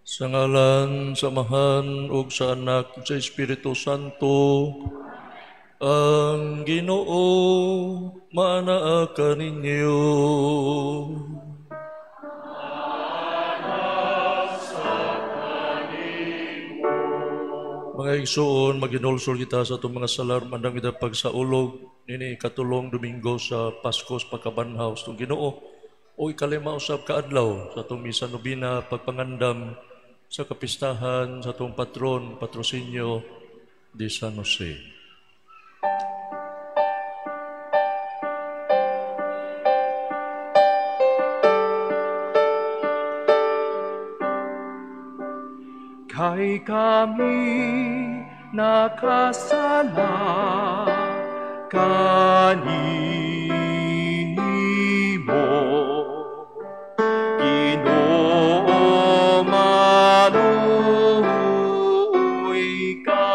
Sa ngalan, sa Amahan, ug sa Anak, ug sa Espiritu Santo, ang Ginoo maanaa kaninyo. Mga igsoon, maginulsol kita sa itong mga salar, mandang kita pagsaulog, nini katulong Domingo sa Pasko sa pagkabanhaw sa itong Ginoo, o ikalima usab kaadlaw sa itong misa nobina, pagpangandam sa kapistahan sa itong patron, patrosinyo di San Jose. Kay kami nakasala kanimo, Ginoo maluoy ka.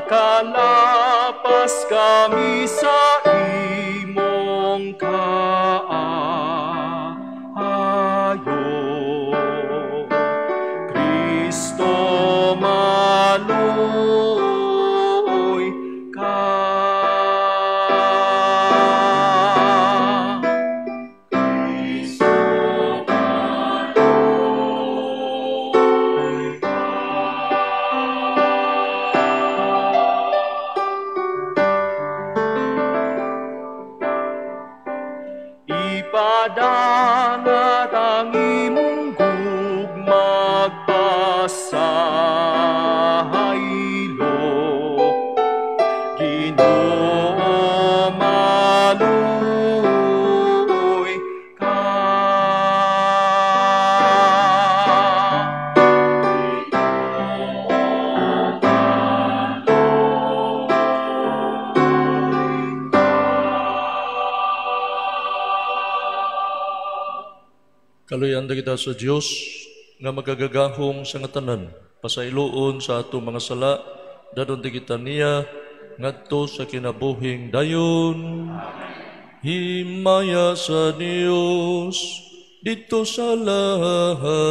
Nakalapas kami sa imong kaayo, Kristo maluoy ka. Ipadangat ang imong gugmag pasahaylo, Ginoo maluoy ka. Kaluyanda kita sa Dios nga magagagahong sa nga tanan, pasailoon sa atong mga sala, dadon ti kita niya ngadto sa kinabuhing dayon. Himaya sa Dios dito sa langit.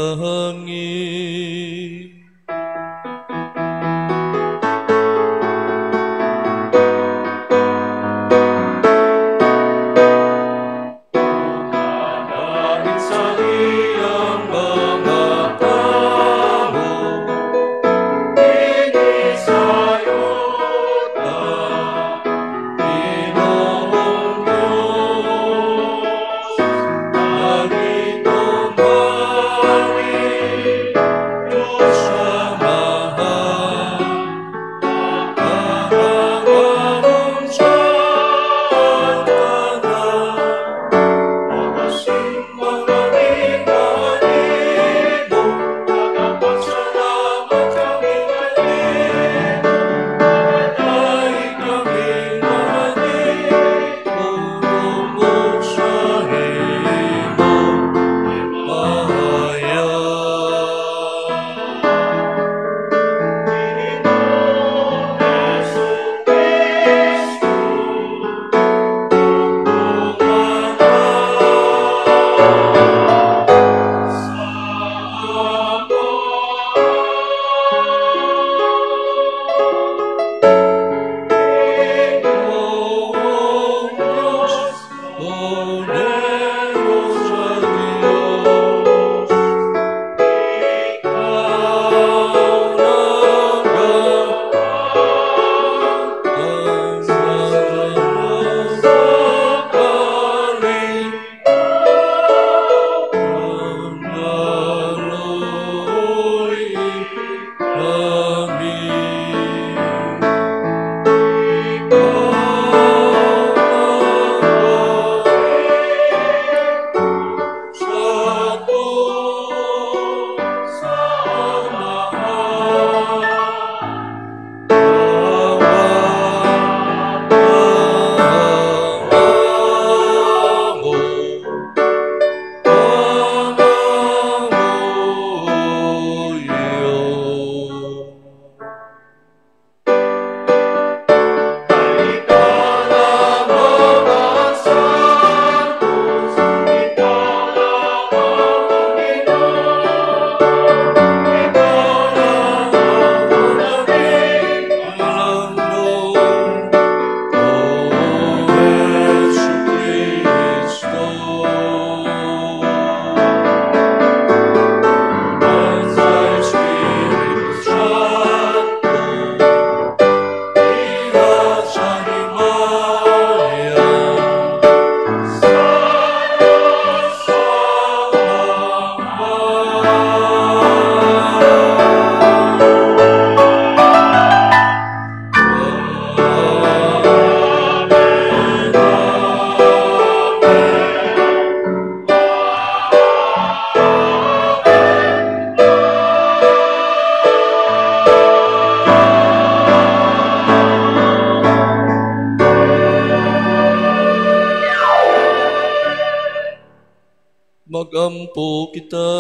magampo kita.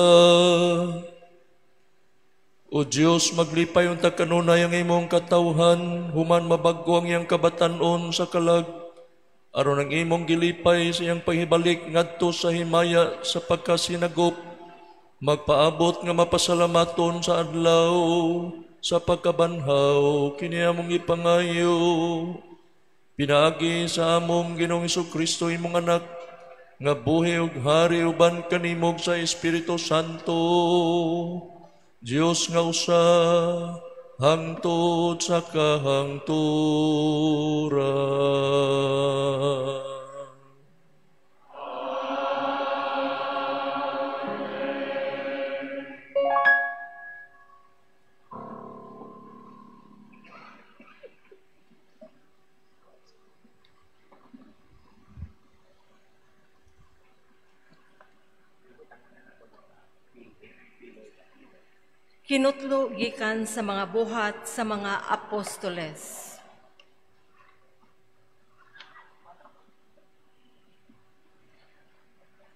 O Diyos, maglipay unta kanunay ang imong katawhan, human mabaggo ang iyang kabatanon sa kalag, aron ang imong gilipay sa iyang paghibalik ngadto sa himaya sa pagkasinagop, magpaabot nga mapasalamaton sa adlaw sa pagkabanhaw kini among ipangayo. Pinaagi sa among Ginoong Hesukristo imong anak, nga buhi ug hari uban kanimog sa Espiritu Santo, Dios nga usa, hangtod sa kahangturan. Kinutlo gikan sa mga buhat sa mga apostoles.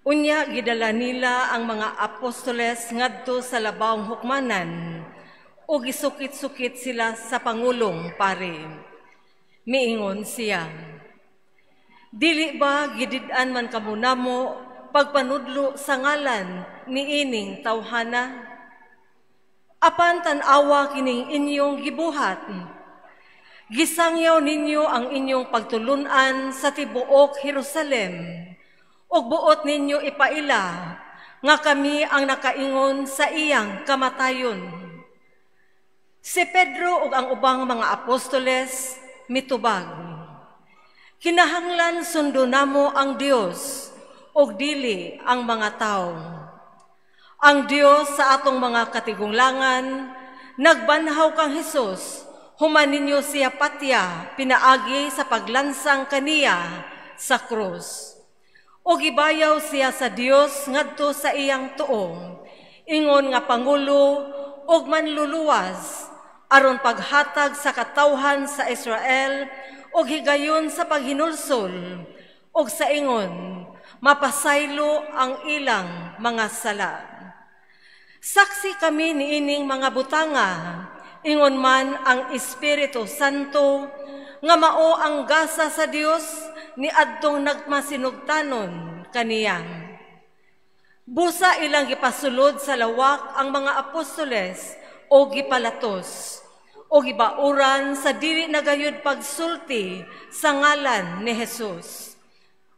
Unya gidala nila ang mga apostoles ngadto sa labawng hukmanan o gisukit-sukit sila sa pangulong pare. Miingon siya, dili ba gidid-an man kamunamo pagpanudlo sa ngalan ni ining tawhana? Apan tan-awa kining inyong gibuhat. Gisangyaw ninyo ang inyong pagtulunan sa tibuok Jerusalem, ug buot ninyo ipaila nga kami ang nakaingon sa iyang kamatayon. Si Pedro ug ang ubang mga apostoles mitubag, kinahanglan sundo namo ang Dios ug dili ang mga tawo. Ang Dios sa atong mga katigunglangan, nagbanhaw kang Hesus, human ninyo siya patya, pinaagi sa paglansang kaniya sa krus. O gibayaw siya sa Dios ngadto sa iyang tuong, ingon nga Pangulo ug manluluwas, aron paghatag sa katawhan sa Israel, ug higayon sa paghinulsol, ug sa ingon, mapasaylo ang ilang mga sala. Saksi kami niining mga butanga, ingon man ang Espiritu Santo, nga mao ang gasa sa Dios ni adtong nagmasinugtanon kaniya. Busa ilang gipasulod sa lawak ang mga apostoles o gipalatos, o gibauran sa dili nagayud pagsulti sa ngalan ni Jesus,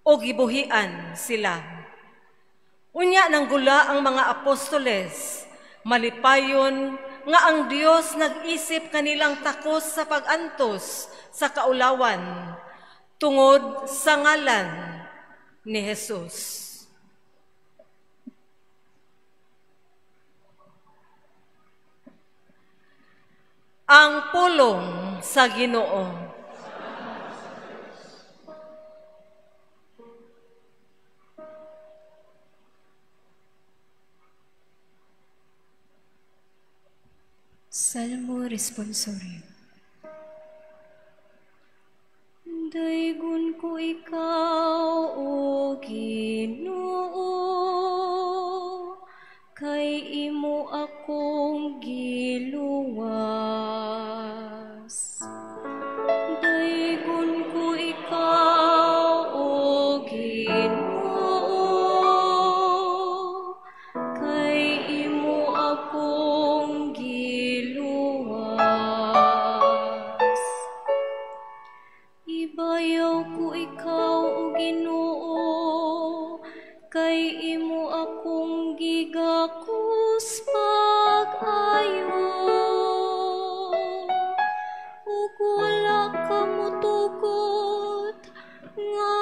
o gibuhian sila. Unya nang gula ang mga apostoles, malipayon nga ang Dios nag-isip kanilang takos sa pag-antos sa kaulawan tungod sa ngalan ni Jesus. Ang pulong sa Ginoo. Salmo Responsorium. Daygon ko ikaw, O Ginoo, kay imo akong giluwas. Daygon ko ikaw, O Ginoo, kay imo akong giluwas. Ibayaw ko ikaw, O Ginoo, kay imo akong gigakos pag-ayo. Ug wala ka motugot, nga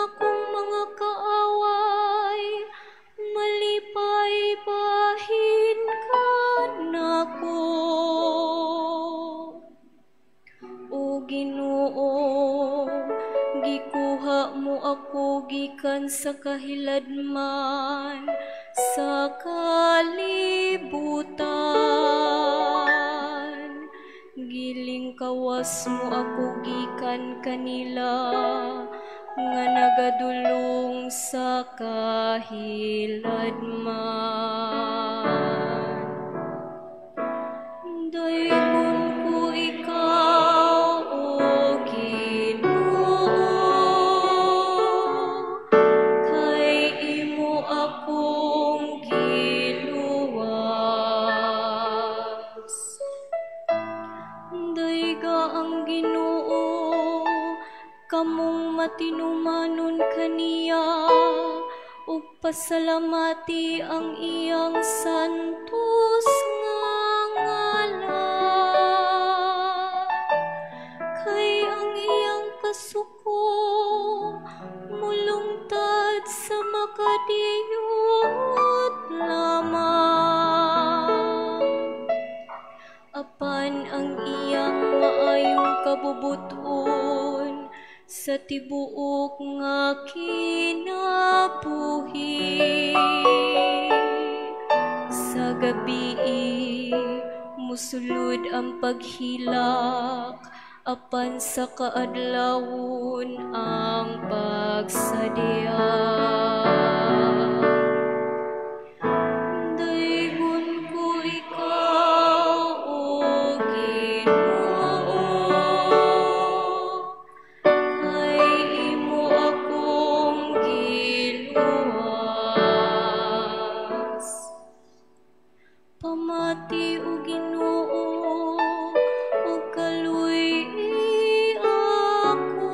akong mga kaaway, malipay bahin ka nako. O Ginoo, gikuha mo ako gikan sa kahiladman sa kalibutan. Giling kawas mo ako gikan kanila nga nagadulong sa kahiladman. Dayon ko ikaw, O Ginoo, kay imo akong giluwas. Dayga ang Ginoo, kamong matinumanon kaniya, ug pasalamati ang iyang santos nga ngalan. Kay ang iyang kasuko mulungtad sa makadiyot lamang. Apan ang iyang maayong kabubuton sa tibuok nga kinabuhi. Sa gabi musulod ang paghilak, apan sa kaadlawon ang pagsadya. Daygon ko ikaw, O Ginoo, kay imo akong giluwas. Pamati, O Ginoo, ug kaluy ako.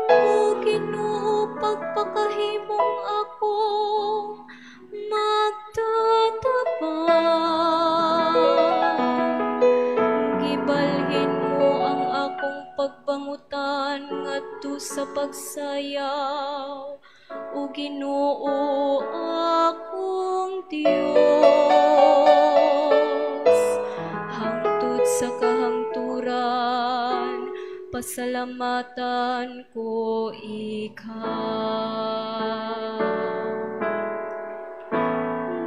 O Ginoo, pagpakahimong ako magtatabang. Gibalhin mo ang akong pagbangutan ngadto sa pagsayaw, O Ginoo akong Dios. Hangtod sa kahangturan, pasalamatan ko ikaw.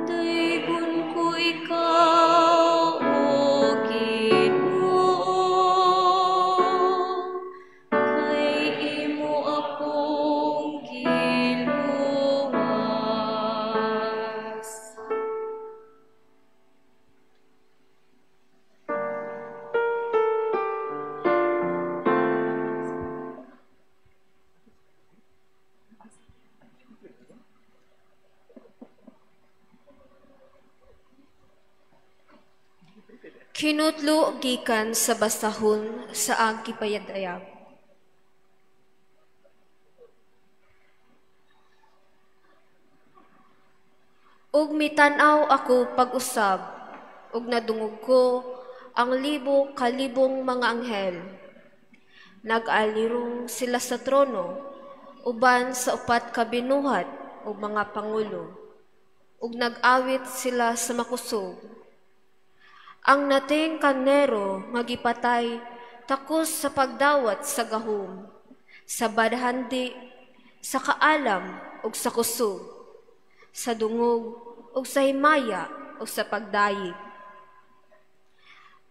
Daygon ko ikaw, O Ginoo, kay imo akong giluwas. Kinutlo gikan sa basahon sa agipayadayag. Ug mitanaw ako pag-usab, ug nadungog ko ang libo kalibong mga anghel. Nag-alirong sila sa trono, uban sa upat ka binuhat ug mga pangulo, ug nag-awit sila sa makusog. Ang nating karnero nga gipatay takos sa pagdawat sa gahom, sa badhandi, sa kaalam ug sa kusog, sa dungog ug sa himaya ug sa pagdayig.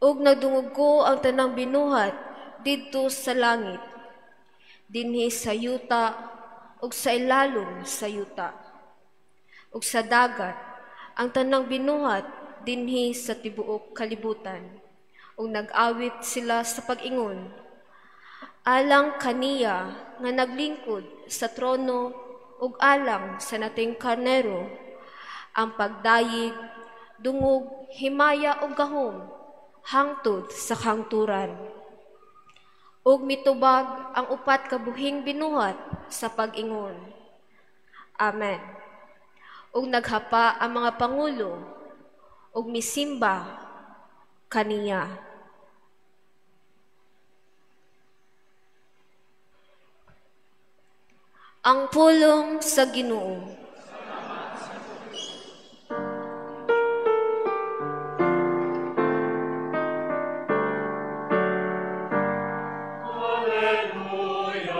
Ug nagdungog ko ang tanang binuhat didto sa langit, dinhi sa yuta ug sa ilalom sa yuta, ug sa dagat ang tanang binuhat dinhi sa tibuok kalibutan, ug nag-awit sila sa pag-ingon alang kaniya nga naglingkod sa trono ug alang sa nating karnero, ang pagdayig, dungog, himaya ug gahom hangtod sa kahangturan. Ug mitubag ang upat ka buhing binuhat sa pag-ingon Amen. Ug naghapa ang mga pangulo ug misimba kaniya. Ang pulong sa Ginoo. Hallelujah.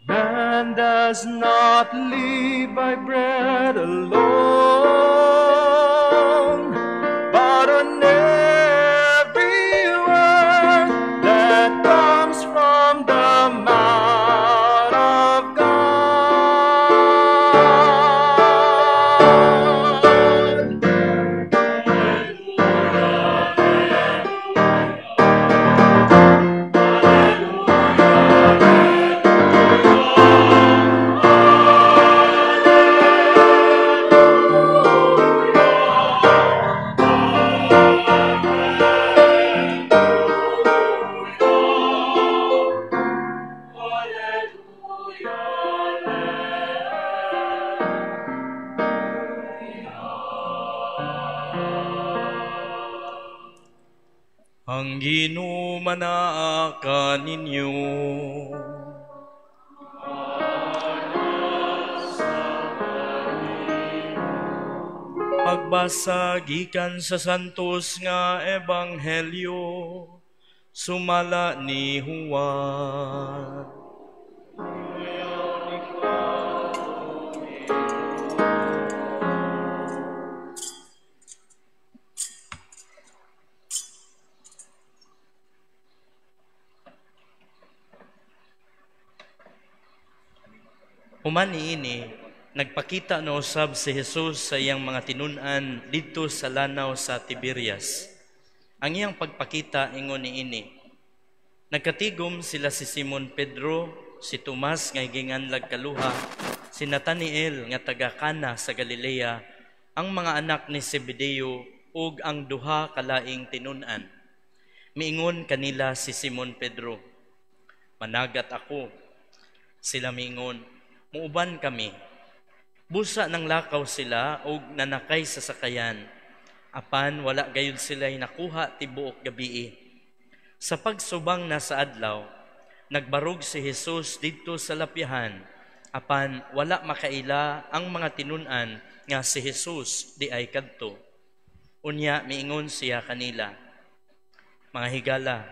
Man does not live by bread alone, but on every word that comes from the mouth of God. Ang Ginoo manaa kaninyo. Pagbasa gikan sa santos nga ebanghelyo sumala ni Juan. Human niini, nagpakita na usab si Jesus sa iyang mga tinun-an didto sa lanaw sa Tiberias. Ang iyang pagpakita ingon niini. Nagkatigom sila si Simon Pedro, si Tomas nga ginganlag kaluha, si Nathanael nga taga Cana sa Galilea, ang mga anak ni Zebedeo ug ang duha kalaing tinun-an. Miingon kanila si Simon Pedro, "Managat ako." Sila miingon, "Muuban kami." Busa ng lakaw sila ug nanakay sa sakayan. Apan wala gayud sila'y nakuha tibuok gabii. Sa pagsubang na sa adlaw, nagbarog si Jesus didto sa lapyahan. Apan wala makaila ang mga tinun-an nga si Jesus di ay kadto. Unya miingon siya kanila, "Mga higala,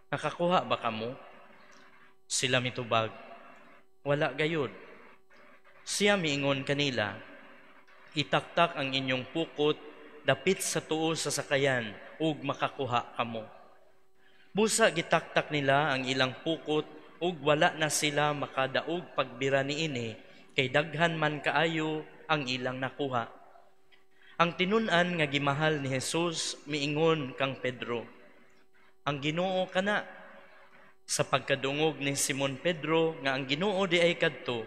nakakuha ba kamo?" Sila mitubag, "Wala gayud." Siya miingon kanila, "Itaktak ang inyong pukot dapit sa tuo sa sakayan ug makakuha kamo." Busa gitaktak nila ang ilang pukot ug wala na sila makadaog pagbira niini kay daghan man kaayo ang ilang nakuha. Ang tinun-an nga gimahal ni Jesus miingon kang Pedro, "Ang Ginoo kana." Sa pagkadungog ni Simon Pedro nga ang Ginoo di ay kadto,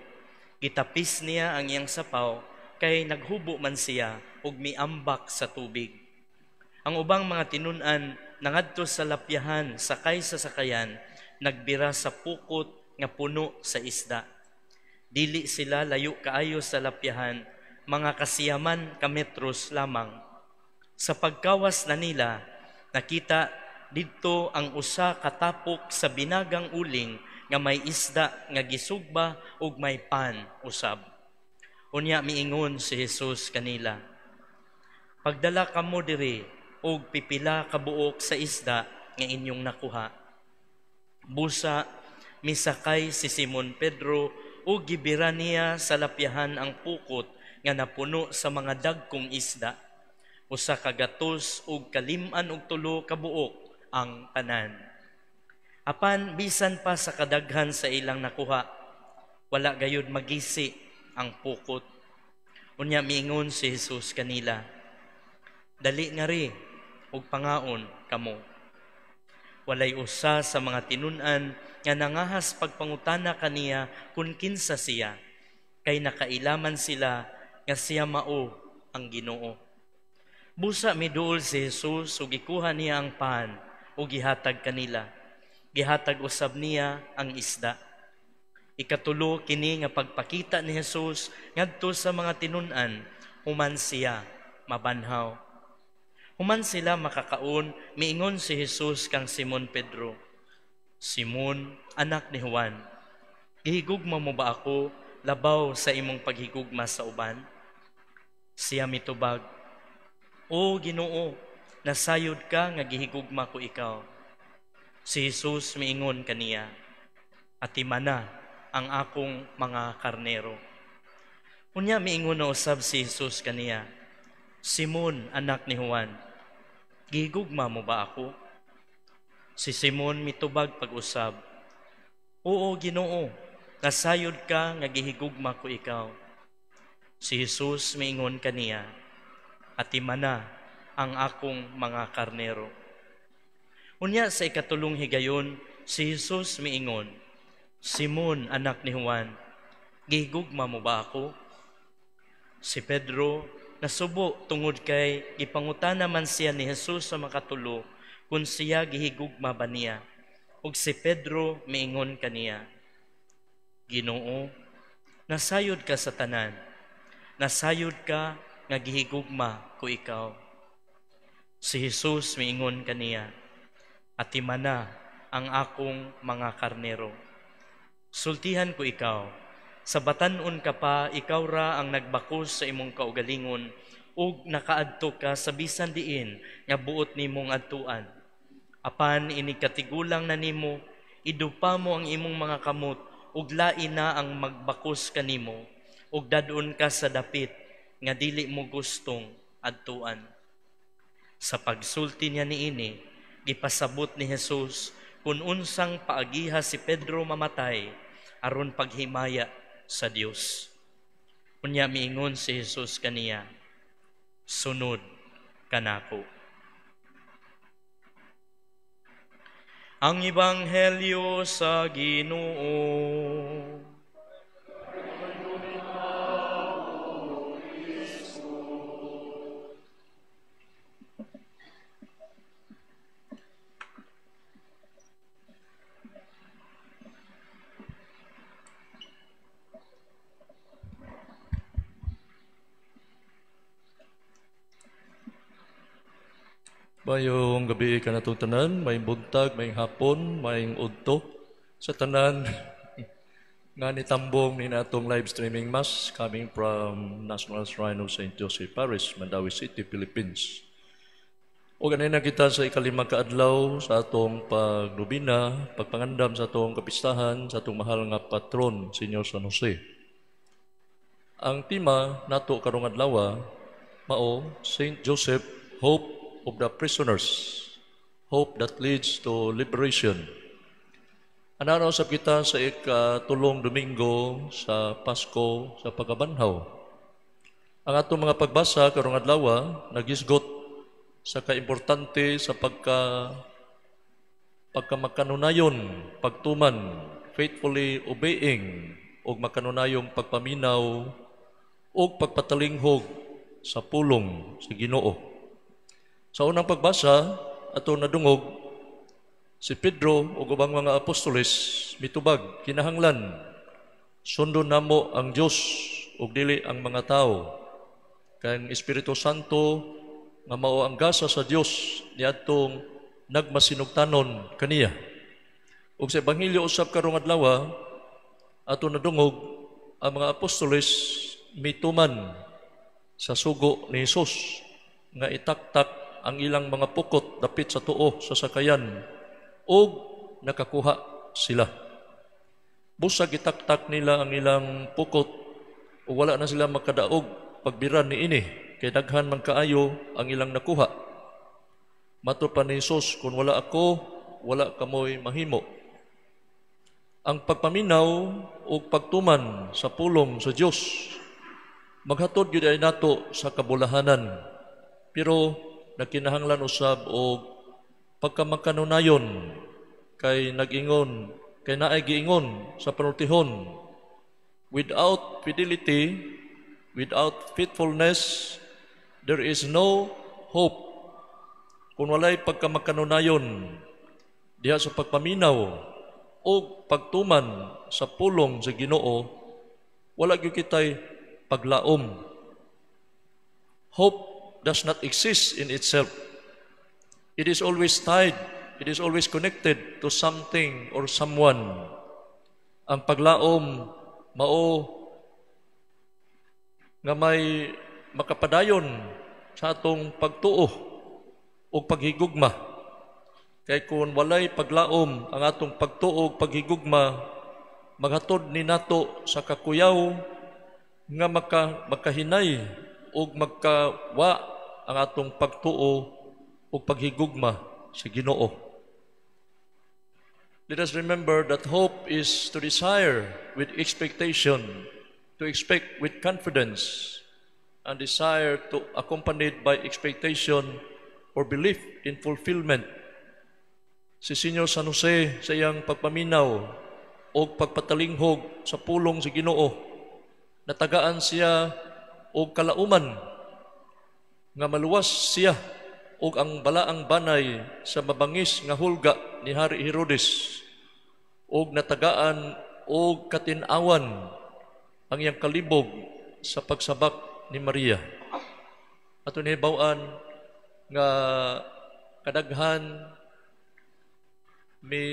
gitapis niya ang iyang sapaw kay naghubo man siya ug miambak sa tubig. Ang ubang mga tinun-an nangadto sa lapyahan sakay sa sakayan, nagbira sa pukot nga puno sa isda. Dili sila layo kaayo sa lapyahan, mga kasiyaman ka metros lamang. Sa pagkawas na nila, nakita didto ang usa ka tapok sa binagang uling nga may isda nga gisugba ug may pan usab. Unya miingon si Jesus kanila, "Pagdala kamo diri og pipila ka buok sa isda nga inyong nakuha." Busa misakay si Simon Pedro ug gibira niya sa lapyahan ang pukot nga napuno sa mga dagkong isda. Usa ka gatos ug kalim-an og 3 ka buok ang tanan. Apan bisan pa sa kadaghan sa ilang nakuha, wala gayud magisi ang pukot. Unya miingon si Jesus kanila, "Dali nga ri ug pangaon kamo." Walay usa sa mga tinun-an nga nangahas pagpangutana kaniya kung kinsa siya, kay nakailaman sila nga siya mao ang Ginoo. Busa miduol si Jesus ug gikuha niya ang pan ug gihatag kanila. Gihatag usab niya ang isda. Ikatulo kini nga pagpakita ni Jesus ngadto sa mga tinun-an, human siya mabanhaw. Human sila makakaon, miingon si Jesus kang Simon Pedro, "Simon, anak ni Juan, gihigugma mo ba ako labaw sa imong paghigugma sa uban?" Siya mitubag, "O Ginoo, nasayod ka nga gihigugma ko ikaw." Si Jesus miingon kaniya, "Atimana ang akong mga karnero." Unya miingon na usab si Jesus kaniya, "Simon, anak ni Juan, gihigugma mo ba ako?" Si Simon mitubag pag-usab, "Oo, Ginoo, nasayod ka nga gihigugma ko ikaw." Si Jesus miingon kaniya, "Atimana ang akong mga karnero." Unya sa ikatulong higayon, si Jesus miingon, "Simon, anak ni Juan, gihigugma mo ba ako?" Si Pedro nasubo tungod kay gipangutana man siya ni Jesus sa makatulo kung siya gihigugma ba niya. Ug si Pedro miingon kaniya, "Ginoo, nasayod ka sa tanan. Nasayod ka nga gihigugma ko ikaw." Si Jesus miingon kaniya, "Atimana ang akong mga karnero. Sultihan ko ikaw, sa batan-on ka pa, ikaw ra ang nagbakos sa imong kaugalingon ug nakaadto ka sa bisan diin nga buot nimong adtuan. Apan inikatigulang na nimo, idupa mo ang imong mga kamot ug lain na ang magbakos kanimo ug dadon ka sa dapit nga dili mo gustong adtuan." Sa pagsulti niya niini, gipasabot ni Jesus kung unsang paagiha si Pedro mamatay aron paghimaya sa Dios. Unya miingon si Jesus kaniya, "Sunod kanako." Ang Ebanghelyo sa Ginoo. Mayong gabi ka na tanan, may buntag, may hapon, may udto sa tanan nga nitambong ni natong live streaming mass coming from National Shrine of St. Joseph Parish, Mandawi City, Philippines. O ganun na kita sa ikalimang kaadlaw sa atong pagnubina, pagpangandam sa atong kapistahan, sa atong mahal nga patron, Senyor San Jose. Ang tema nato karong adlaw mao St. Joseph, Hope of the Prisoners, hope that leads to liberation. Anaraw sa kita sa ikatulong Domingo sa Pasko sa pagkabanhaw. Ang atong mga pagbasa karong adlaw nagisgot sa kaimportante sa pagkamakanunayon, pagtuman, faithfully obeying, o makanunayong pagpaminaw o pagpatalinghog sa pulong sa Ginoo. Sa unang pagbasa, ato nadungog, si Pedro o ubang mga apostoles mitubag, kinahanglan, sundon namo ang Diyos o dili ang mga tao. Kaya ang Espiritu Santo nga mao ang gasa sa Diyos niadtong nagmasinugtanon kaniya. Ug sa Ebanghelyo usab karong adlaw, ato nadungog, ang mga apostoles mituman sa sugo ni Jesus nga itaktak ang ilang mga pukot dapit sa tuo sa sakayan o nakakuha sila. Busag itaktak nila ang ilang pukot o wala na sila makadaog pagbiran ni ini kay daghan man kaayo ang ilang nakuha. Matud pa ni Jesus, kung wala ako, wala kamoy mahimo. Ang pagpaminaw o pagtuman sa pulong sa Dios maghatod gyud ay nato sa kabulahanan, pero nakinahanglan usab og pagkamakanunayon kay nag-ingon, kay naay giingon sa panultihon, without fidelity, without faithfulness, there is no hope. Kung walay pagkamakanunayon diha sa pagpaminaw o pagtuman sa pulong sa Ginoo, wala gyud kitay paglaom. Hope does not exist in itself. It is always tied, it is always connected to something or someone. Ang paglaom mao nga may makapadayon sa atong pagtuo o paghigugma. Kay kung walay paglaom ang atong pagtuog, paghigugma, maghatod ni nato sa kakuyaw nga makahinay o magkawa ang atong pagtuo o paghigugma sa Ginoo. Let us remember that hope is to desire with expectation, to expect with confidence, and desire to accompanied by expectation or belief in fulfillment. Si Senyor San Jose sa iyang pagpaminaw o pagpatalinghog sa pulong sa Ginoo, natagaan siya o kalauman nga maluwas siya o ang balaang banay sa mabangis nga hulga ni Hari Herodes o natagaan o katinawan ang iyang kalibog sa pagsabak ni Maria. Ato nihibawan nga kadaghan may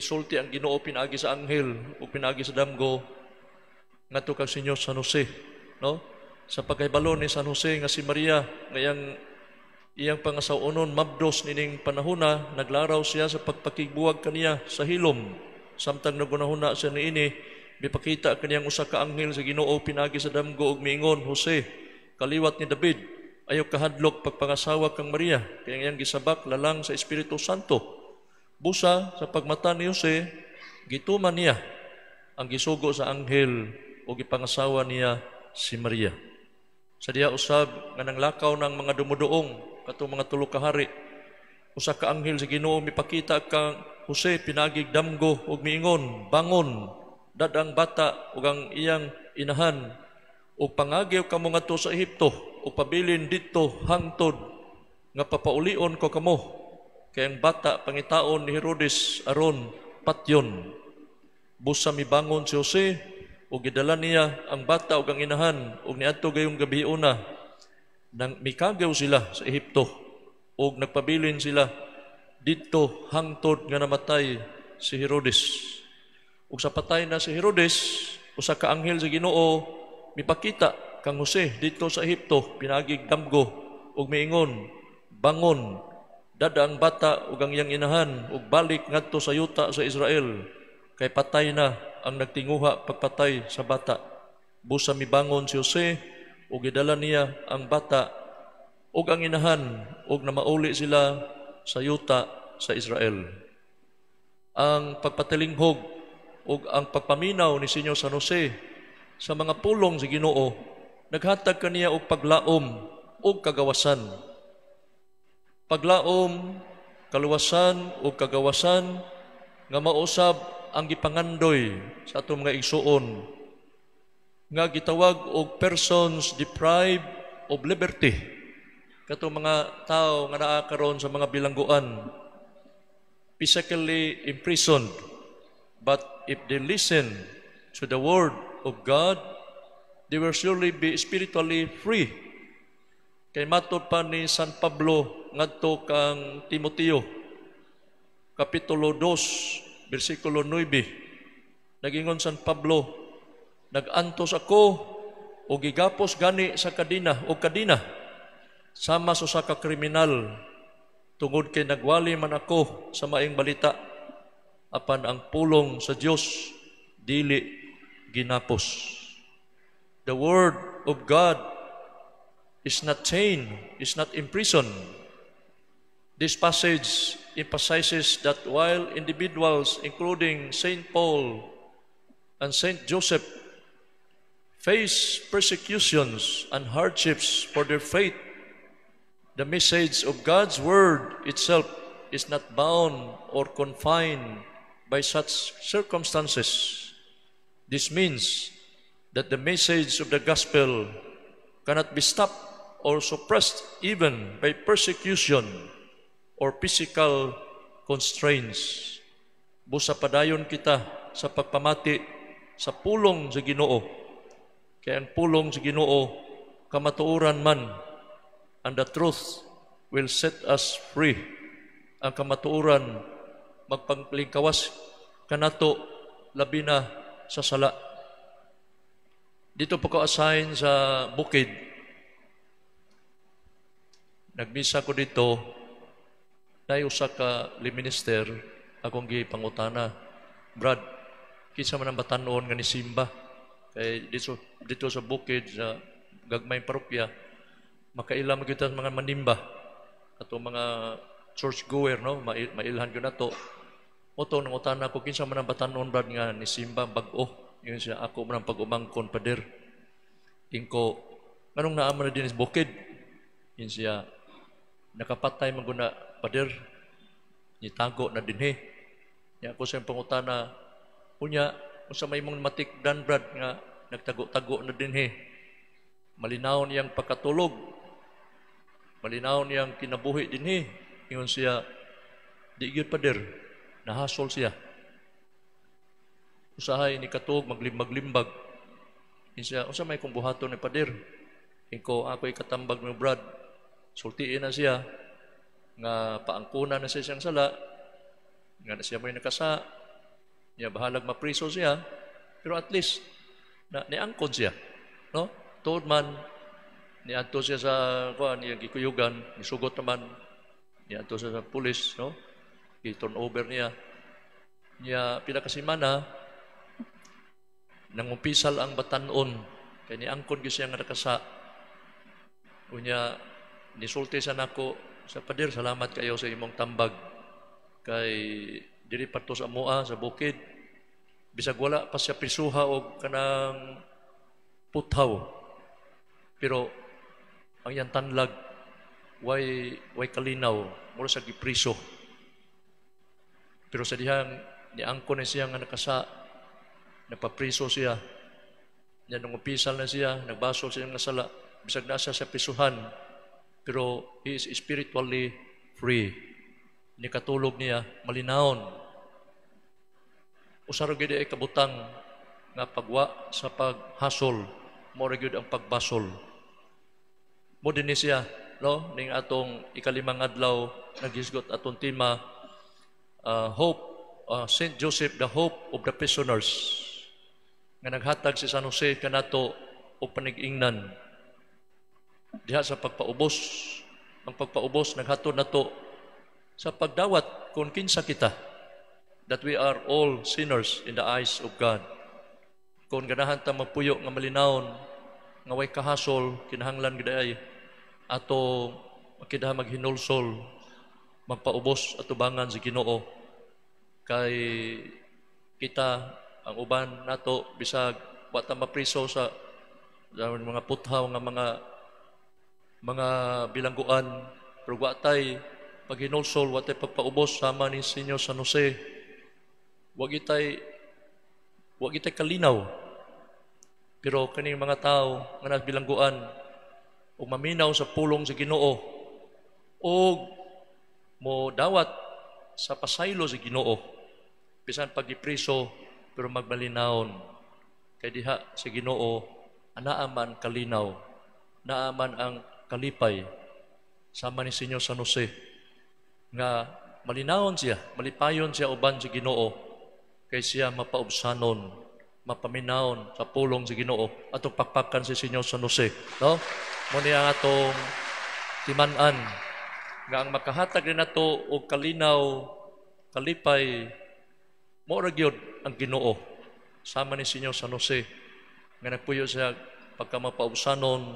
sulti ang Ginoo pinaagi sa anghel o pinaagi sa damgo ngadto kang Senyor San Jose, no? Sa pagkahibalo ni San Jose nga si Maria ngayang iyang pangasawunon mabdos nining panahona, naglaraw siya sa pagpakigbuwag kaniya sa hilom. Samtang nagunahuna siya niini, mipakita kaniyang usa ka anghel sa Ginoo pinaagi sa damgo ug miingon, Jose, kaliwat ni David, ayaw kahadlok pagpangasawa kang Maria, kaya iyang gisabak lalang sa Espiritu Santo. Busa sa pagmata ni Jose, gituman niya ang gisugo sa anghel o gipangasawa niya si Maria. Sa diya usab nga nanglakaw ng mga dumuduong katong mga tulo ka hari, usa ka anghel sa Ginoo mipakita kang Jose pinagig damgo ug miingon, bangon, dadang bata ug ang iyang inahan ug pangagiw kamo ngadto sa Ehipto ug pabilin didto hangtod nga papaulion ko kamo. Kaya ang bata, pangitaon ni Herodes aron patyon. Busa mibangon si Jose, o gidala niya ang bata o ang inahan, o niadto gayong gabi una, nang mikagaw sila sa Ehipto, o nagpabilin sila dito hangtod nga namatay si Herodes. O sa patay na si Herodes, usa ka anghel sa Ginoo, mipakita kang Jose dito sa Ehipto, pinagig damgo, o miingon, bangon, dada ang bata ug ang iyang inahan ug balik ngadto sa yuta sa Israel kay patay na ang nagtinguha pagpatay sa bata. Busa mibangon si Jose ug gidala niya ang bata ug ang inahan ug namauli sila sa yuta sa Israel. Ang pagpatilinghog ug ang pagpaminaw ni Senyor San Jose sa mga pulong sa Ginoo naghatag kaniya og paglaom ug kagawasan. Paglaom, kaluwasan o kagawasan nga mausab ang gipangandoy sa atong mga igsuon nga gitawag og persons deprived of liberty. Katong mga tao nga naa karon sa mga bilangguan, physically imprisoned, but if they listen to the word of God, they will surely be spiritually free. Kay matod pa ni San Pablo ngadto kang Timoteo, Kapitulo 2, versikulo 9, nagingon San Pablo, nagantos ako o gigapos gani sa kadina o kadina, sama sa ka kriminal, tungod kay nagwali man ako sa maing balita, apan ang pulong sa Dios dili ginapos. The word of God is not chained, is not imprisoned. This passage emphasizes that while individuals, including Saint Paul and Saint Joseph, face persecutions and hardships for their faith, the message of God's word itself is not bound or confined by such circumstances. This means that the message of the gospel cannot be stopped or suppressed even by persecution or physical constraints. Busa padayon kita sa pagpamati sa pulong sa Ginoo. Kaya ang pulong sa Ginoo kamatuoran man, and the truth will set us free. Ang kamatuoran magpanglingkawas kanato labi na sa sala. Dito po ko assign sa bukid. Nagmisa ko dito Dahil usa ka liminister, akong gipangutana, Brad, kinsa man ang batanon nga ni Simba? Kay dito sa bukid, sa gagmayng parokya, makailam kita sa mga manimba, ato mga churchgoer, no? Mailhan ko na to. Oto, nang utana ko, kinsa man ang batanon, Brad, nga ni Simba, bag-o. Yun siya, ako man ang pag-umangkon, pader. Tingko, anong naaman na din sa bukid? Yun siya, nakapatay maguna, pader, nitago na dinhi. Niya ako sa pangutana, unya, kung sa may mong matikdan, Brad, nga nagtago-tago na dinhi. Malinaw niyang pagkatulog. Malinaw niyang kinabuhi dinhi. Yun siya, di gyud pader, nahasol siya. Usahay ni katog, maglimbag-limbag. Yun siya, unsa may kong buhaton ni pader. Tingko, ako'y katambag ng Brad. Sultiin na siya, nga paangkunan na siya siyang sala, nga na siya may nakasa, niya bahalag mapriso siya, pero at least, niangkon siya. No? Tuod man, niadto siya sa, niyang gikuyugan, nisugot naman, niadto siya sa pulis, no? I-turn over niya. Niya, pinakasimana, nangumpisal ang batanon, kaya niangkon siya nga nakasa. Unya, nisulti sa nako, sa pader, salamat kayo sa imong tambag. Kay diri pato sa mua, sa bukid. Bisag wala pa siya prisuha o kanang puthaw. Pero ang iyang tanlag, way kalinaw, mura sa gipriso. Pero sa dihang, niangko na siya nga nakasa, napapriso siya. Yan, nung upisal na siya, nagbasol siya ng sala, bisag na siya sa prisuhan, pero he is spiritually free. Nikatulog niya, malinawon. Usaro gid ay kabutang nga pagwa sa paghasol, mo ra gyud ang pagbasol. Mo din siya, no? Ning atong ikalimang adlaw nagisgot atong tema, hope, Saint Joseph, the hope of the prisoners. Nga naghatag si San Jose kanato og panig-ingnan diha sa pagpaubos. Ang pagpaubos naghatod nato sa pagdawat kung kinsa kita, that we are all sinners in the eyes of God. Kung ganahan ta magpuyo nga malinawon nga way kahasol kinahanglan gid ay ato makidaha maghinulsol, magpaubos atubangan sa Ginoo. Kay kita ang uban nato bisag wa ta mapriso sa mga puthaw nga mga bilangguan, pero wa tay paghinulsol, wa tay pagpaubos sama ni Senyor San Jose. Wa gitay kalinaw. Pero kaning mga tao nga nagbilangguan ug maminaw sa pulong sa Ginoo ug mo dawat sa pasaylo sa Ginoo bisan pagipriso, pero magmalinawon kay diha sa Ginoo anaa man kalinaw, naaman ang kalipay sama ni Senyor San Jose nga malinawon siya, malipayon siya uban sa Ginoo kay siya mapaubsanon, mapaminawon sa pulong sa Ginoo atong pakpakan si Senyor San Jose, no? Mo niya atong timan-an nga ang makahatag rin nato og kalinaw, kalipay, mo ra gyud ang Ginoo sama ni Senyor San Jose nga nagpuyo siya pagka mapaubsanon,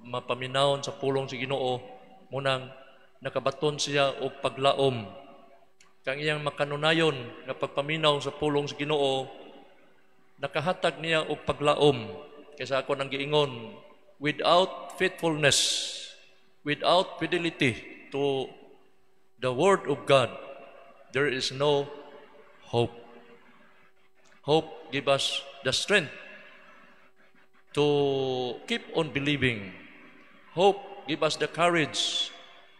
mapaminawon sa pulong sa Ginoo, munang nakabaton siya og paglaom. Kang iyang makanunayon nga pagpaminaw sa pulong sa Ginoo, nakahatag niya og paglaom. Kaysa ako nang giingon, without faithfulness, without fidelity to the Word of God, there is no hope. Hope give us the strength to keep on believing. Hope give us the courage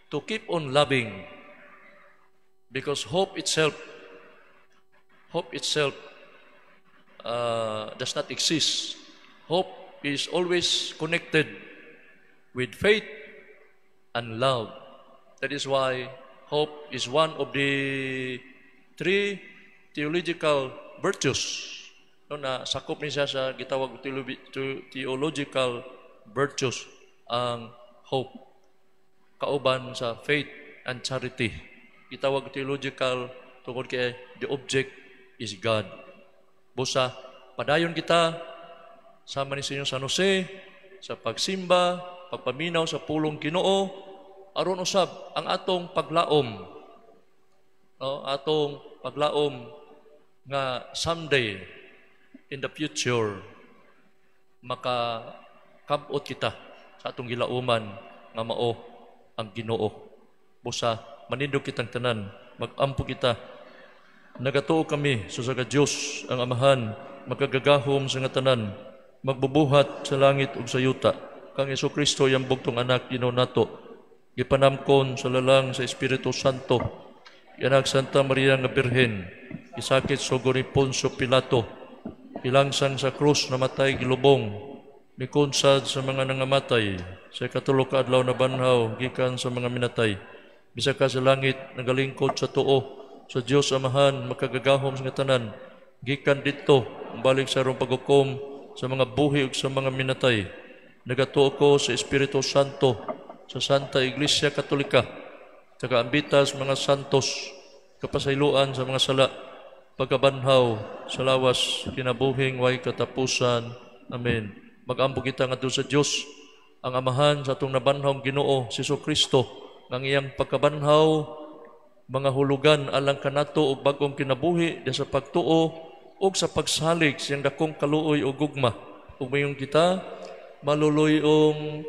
to keep on loving. Because hope itself does not exist. Hope is always connected with faith and love. That is why hope is one of the 3 theological virtues. No, na sakop ni siya sa gitawag theological virtues ang hope, kauban sa faith and charity. Gitawag theological tungkol kay the object is God. Busa, padayon kita sama ni Senyor San Jose sa pagsimba, pagpaminaw sa pulong Ginoo, aron usab ang atong paglaom. No, atong paglaom nga someday in the future makakabot kita sa atong gilauman nga mao ang Ginoo. Busa, manindog kitang tanan, magampo kita. Nagatuo kami sa Diyos ang Amahan, magkagagahom sa nga tanan, magbubuhat sa langit ug sa yuta. Kang Jesucristo yang bugtong anak Ginoo nato, gipanamkon sa lalang sa Espiritu Santo, yanag Santa Maria nga Birhen, isakit sugo ni Poncio Pilato, ilangsang sa krus namatay gilubong, mikunsad sa mga nangamatay, sa katulo ka adlaw na banhaw, gikan sa mga minatay, bisa ka sa langit, nagalingkod sa tuo, sa Dios Amahan, makagagahom sa tanan, gikan dito, balik sa rong paghukom sa mga buhi ug sa mga minatay. Nagatuo ko sa Espiritu Santo, sa Santa Iglesia Katolika, sa kaambitas mga santos, kapasayloan sa mga sala, pagkabanhaw sa lawas, kinabuhing way katapusan. Amen. Mag-ampo kita ngadto sa Dios, ang Amahan sa atong nabanhawng Ginoo si Jesucristo, ang iyang pagkabanhaw, mga hulugan alang kanato og bagong kinabuhi sa pagtuo ug sa pagsalig siyang dakong kaluoy o gugma. Ug mayon kita maluluyong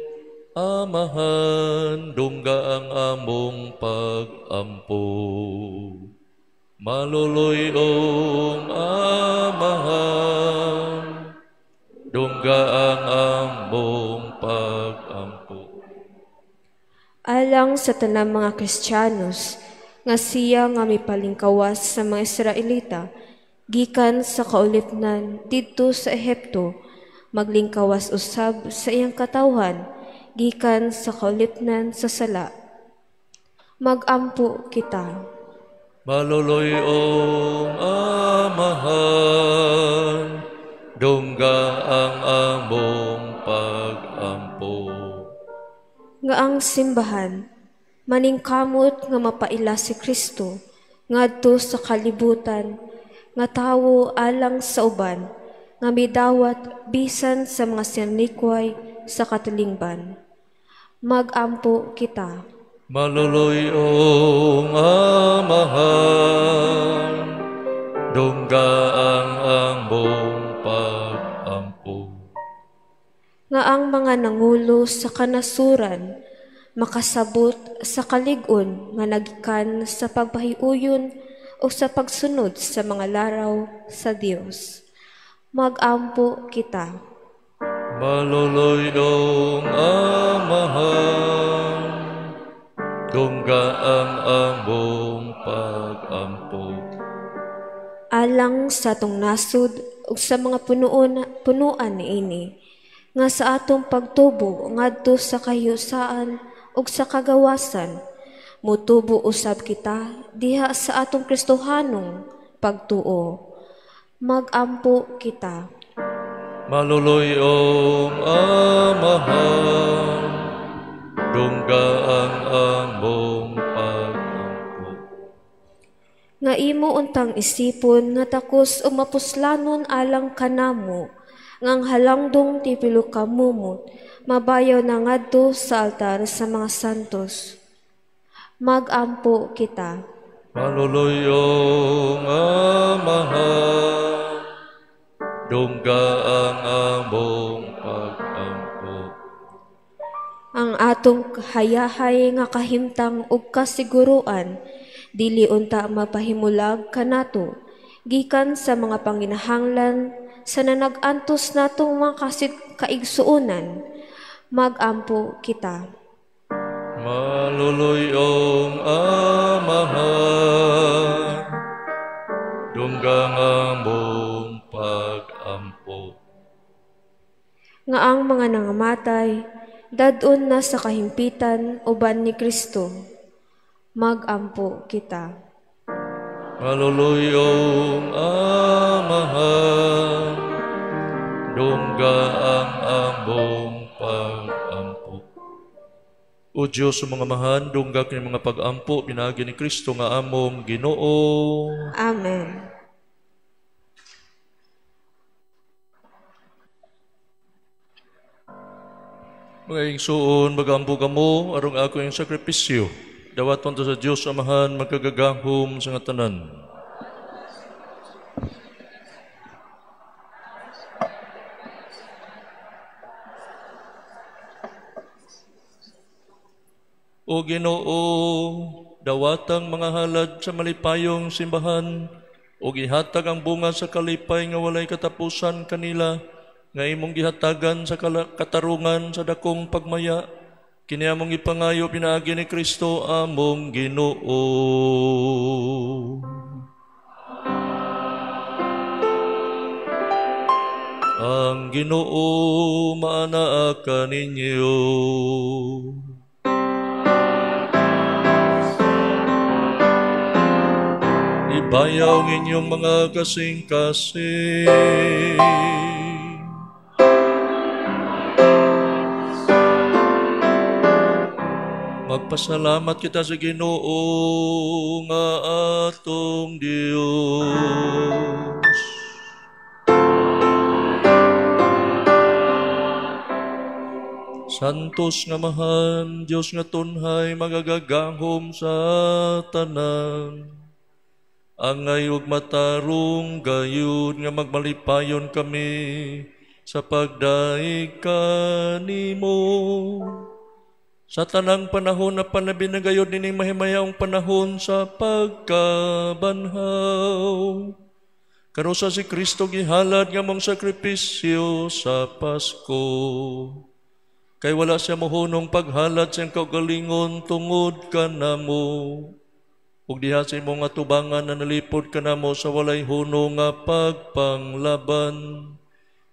Amahan, dungga ang among pag-ampo. Maluluyong Amahan, dungga ang among pag-ampo. Alang sa tanang mga Kristiyanos, nga siya nga mipalingkawas sa mga Israelita, gikan sa kaulipnan didto sa Ehipto, maglingkawas usab sa iyang katawhan, gikan sa kaulipnan sa sala. Mag-ampo kita. Maluluyong Amahan, dungga ang among pag-ampo. Nga ang simbahan, maningkamot nga mapaila si Kristo, ngadto sa kalibutan, nga tawo alang sa uban, nga midawat bisan sa mga sinikway sa katilingban. Mag-ampo kita. Maluluyong Amahan, dungga ang among pag-ampo. Nga ang mga nangulo sa kanasuran, makasabot sa kalig-on nga nagikan sa pagpahiuyon o sa pagsunod sa mga laraw sa Dios. Mag-ampo kita. Maluluyong Amahan, dungga ang among pag-ampo. Alang sa atong nasud ug sa mga punuan niini, nga sa atong pagtubo ngadto sa kahiyusaan ug sa kagawasan, mutubo usab kita diha sa atong Kristohanong pagtuo. Mag-ampo kita. Maluluyong Amahan, dungga ang among pag-ampo. Nga imo untang isipon nga takos o mapuslanon alang kanamo, ngang halangdong tipilo kamumot, mabayaw na ngadto sa altar sa mga santos. Mag-ampo kita. Maluluyong Amahan, dungga ang among pag-ampo. Ang atong hayahay nga kahimtang ug kasiguruan, dili unta mapahimulag kanato, gikan sa mga panginahanglan sa nanag-antos natong mga kaigsuonan. Mag-ampo kita. Maluluyong Amahan, dungga ang among pag-ampo. Nga ang mga nangamatay, dadon na sa kahimpitan uban ni Kristo. Mag-ampo kita. Maluluyong Amahan, dungga ang among pag-ampo. O Diyos sa mga mahan, dunggak ni mga pag-ampo, pinagi ni Kristo nga among Ginoo. Amen. Mga igsuon, mag-ampo kamo, arong ako yung sakripisyo. Dawaton to sa Diyos sa mahan, magkagagahom sa nga tanan. O Ginoo, dawatang mga halad sa malipayong simbahan, o gihatag ang bunga sa kalipay nga walay katapusan kanila, nga imong gihatagan sa katarungan sa dakong pagmaya, kini among ipangayo pinaagi ni Kristo among Ginoo. Ang Ginoo maanaa kaninyo. Ibayaw ang inyong mga kasing-kasing. Magpasalamat kita sa Ginoo nga atong Dios. Santos nga mahan, Dios nga tunhay, magagagahom sa tanan. Angay ug matarong gayud nga magmalipayon kami sa pagdaig kanimo. Sa tanang panahon na panabi na gayud nining mahimayang panahon sa pagkabanhaw. Karusa si Kristo gihalad nga mong sakripisyo sa Pasko. Kay wala siya mohunong paghalad siyang kaugalingon tungod kanamo. Ug diha sa imong atubangan na nalipod ka namo sa walay hunong nga pagpanglaban.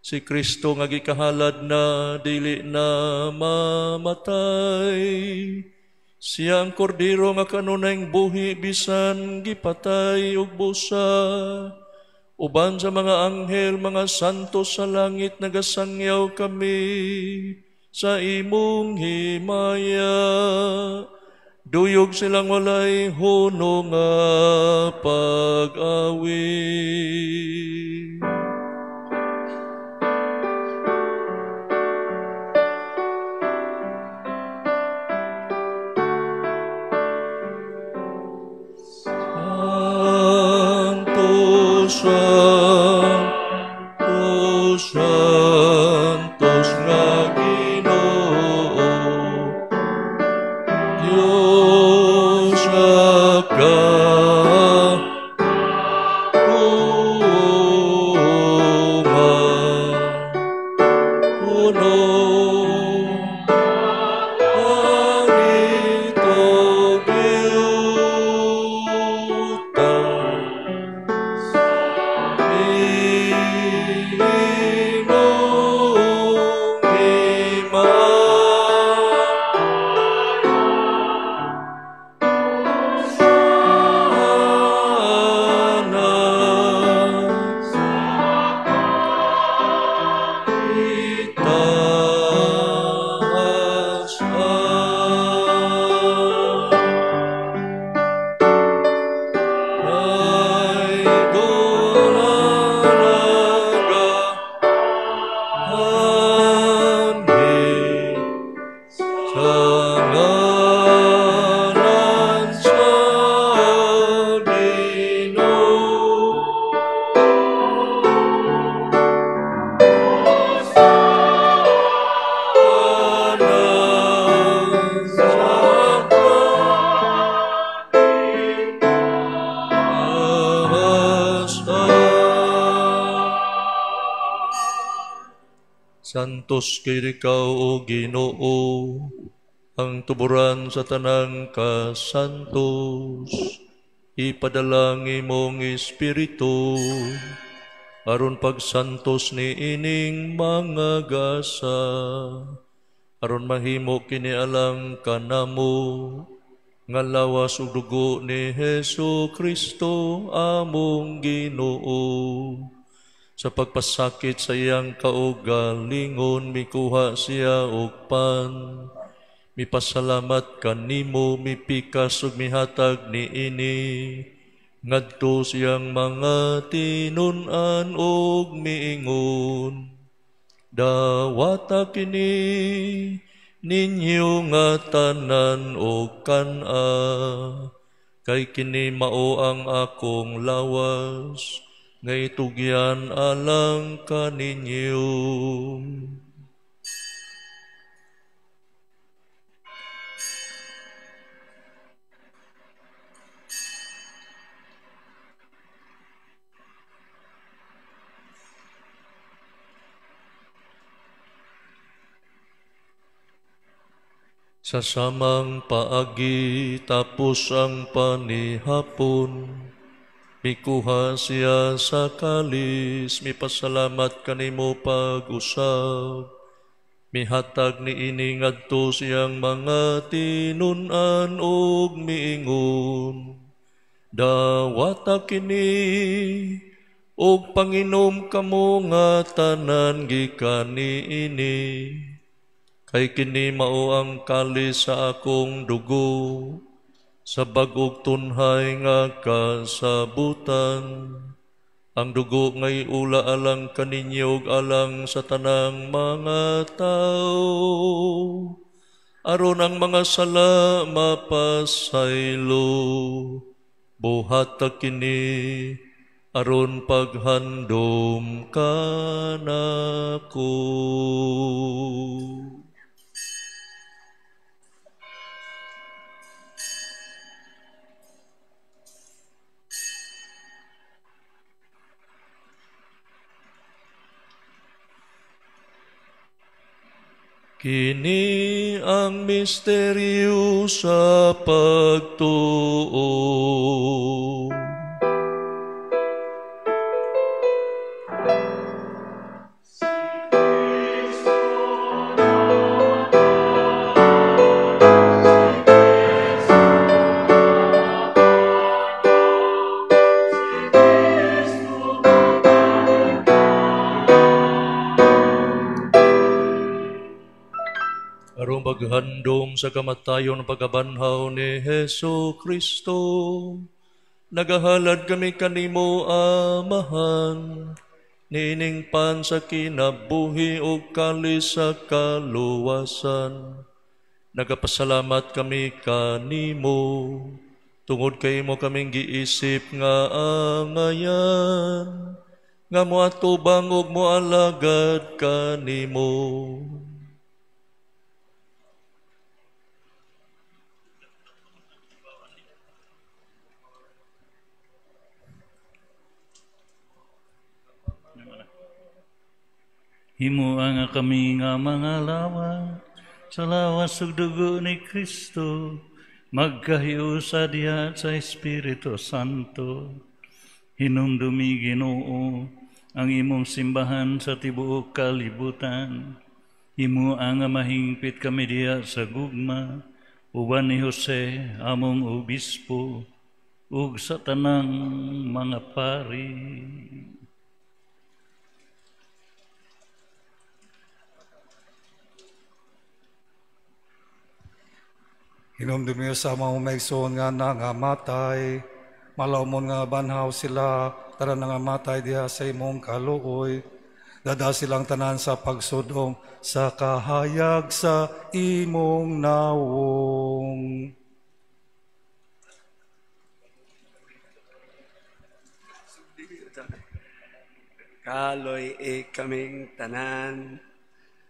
Si Kristo nga gikahalad na dili na mamatay. Siya ang kordero nga kanunayng buhi bisan gipatay ug busa. Uban sa mga anghel, mga santo sa langit nagasangyaw kami sa imong himaya. Duyog silang walay hunong nga pag-awit. Santos, Santos nga Ginoo, Diyos nga kaungan, puno ang itong iyutang. Santos kay ikaw o Ginoo, ang tuburan sa tanang kasantos, ipadala ng imong Espiritu, aron pagsantos ni ining mga gasa, aron mahimo kini alang kanamo, nga lawas ug dugo ni Hesu Kristo among Ginoo. Sa pagpasakit sa iyang kaugalingon, mikuha siya og pan. Mipasalamat kanimo, mipikas ug mihatag niini ngadto siyang mga tinun-an ug miingon. Dawata kini ninyo nga tanan o kana, kay kini mao ang akong lawas, ngay tugyan alang kaninyo. Sa samang paagi tapos ang panihapon, mikuha siya sa kalis, mipasalamat kanimo pag-usab. Mihatag ni ini ngadto siyang mga tinun-an ug miingon. Dawata kini ug panginom kamo nga tanan gikan niini. Kay kini mao ang kalis sa akong dugo, sa bag-og tunhay nga kasabutan. Ang dugo ngay ula alang kaninyo ug alang sa tanang mga tao. Aron ang mga sala mapasaylo, buhat kini aron paghandom kanako. Kini ang misteryo sa pagtuo. Arong paghandom sa kamatayon ng pagkabanhaw ni Hesu Kristo, nagahalad kami kanimo, Amahan, nining pan sa kinabuhi o kalis sa kaluwasan. Nagapasalamat kami kanimo, tungod kay mo kaming giisip nga angayan, nga moatubang ug moalagad kanimo. Himo nga kami nga mga lawas, sa lawas ug dugo ni Kristo, magkahiusa diha sa Espiritu Santo. Hinumdumi Ginoo ang imong simbahan sa tibuok kalibutan. Himo ang mahingpit kami diha sa gugma, uban ni Jose among obispo, ug sa tanang mga pari. Hinumdumi sa mga umaigsoon nga nangamatay, malawmon nga banhaw sila, tara nangamatay diha sa imong kaluoy, dada silang tanan sa pagsudong sa kahayag sa imong nawong. Kaloy kaming tanan,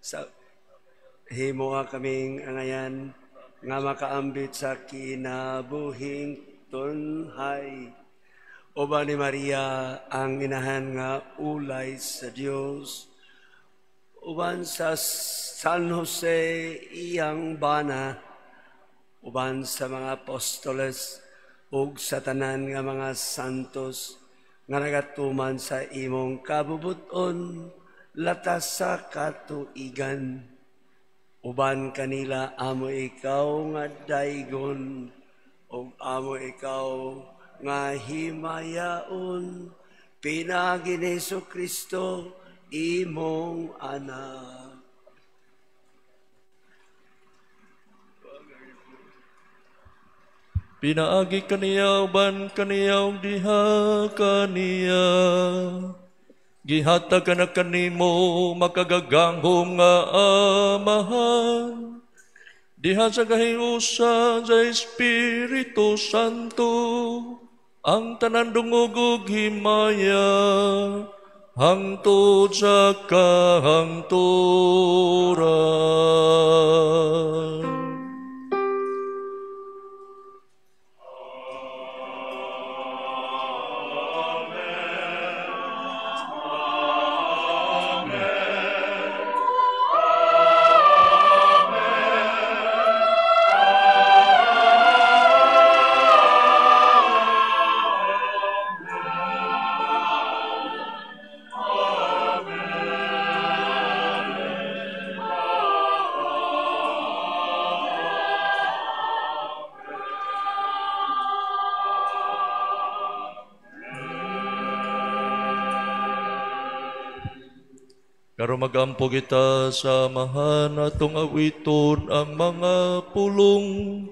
sa himo nga kaming angayan, nga makaambit sa kinabuhing tunhay. Uban ni Maria ang inahan nga ulay sa Dios, uban sa San Jose iyang bana, uban sa mga apostoles ug sa tanan nga mga santos nga nagatuman sa imong kabubuton latas sa katuigan. Uban kanila amo ikaw nga daygon, ug amo ikaw nga himayaon, pinagi ni Hesu Kristo imong anak. Pinaagi kaniya uban kaniya ug diha kaniya. Gihatag ka na kanimo makagaganghong nga amahan. Diha sa kahiusa sa Espiritu Santo, ang tanan dungog ug himaya, hangtod sa kahangturan. Karon magampo kita sa amahan atong awiton ang mga pulong